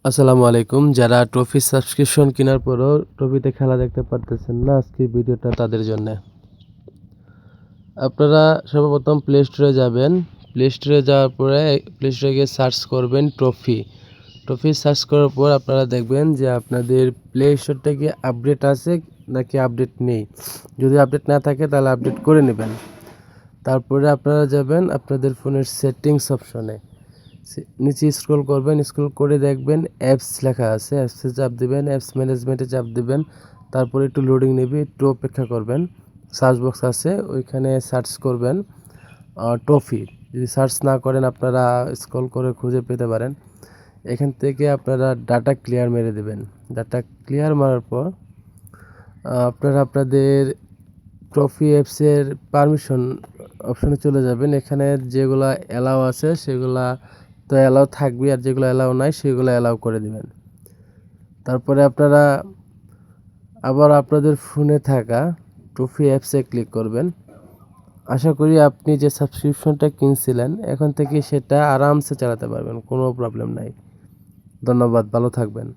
আসসালামু আলাইকুম। যারা ট্রফি সাবস্ক্রিপশন কেনার পরেও ট্রফিতে খেলা দেখতে পারতেছেন না, আজকের ভিডিওটা তাদের জন্যে। আপনারা সর্বপ্রথম প্লে স্টোরে যাবেন। প্লে স্টোরে যাওয়ার পরে প্লে স্টোরে গিয়ে সার্চ করবেন ট্রফি। ট্রফি সার্চ করার পর আপনারা দেখবেন যে আপনাদের প্লে স্টোরটা কি আপডেট আছে নাকি আপডেট নেই। যদি আপডেট না থাকে তাহলে আপডেট করে নেবেন। তারপরে আপনারা যাবেন আপনাদের ফোনের সেটিংস অপশনে। নিচে স্ক্রল করবেন, স্ক্রল করে দেখবেন অ্যাপস লেখা আছে, অ্যাপসে চাপ দিবেন, অ্যাপস ম্যানেজমেন্টে চাপ দিবেন। তারপরে একটু লোডিং নেবে, একটু অপেক্ষা করবেন। সার্চ বক্স আছে, ওইখানে সার্চ করবেন ট্রফি। যদি সার্চ না করেন আপনারা স্ক্রল করে খুঁজে পেতে পারেন। এখান থেকে আপনারা ডাটা ক্লিয়ার মেরে দেবেন। ডাটা ক্লিয়ার মারার পর আপনারা আপনাদের ট্রফি অ্যাপসের পারমিশন অপশনে চলে যাবেন। এখানে যেগুলা অ্যালাউ আছে সেগুলা তো অ্যালাউ থাকবে, আর যেগুলো অ্যালাউ নাই সেগুলো অ্যালাউ করে দিবেন। তারপরে আপনারা আবার আপনাদের ফোনে থাকা ট্রফি অ্যাপসে ক্লিক করবেন। আশা করি আপনি যে সাবস্ক্রিপশনটা কিনছিলেন এখন থেকে সেটা আরামসে চালাতে পারবেন, কোনো প্রবলেম নাই। ধন্যবাদ, ভালো থাকবেন।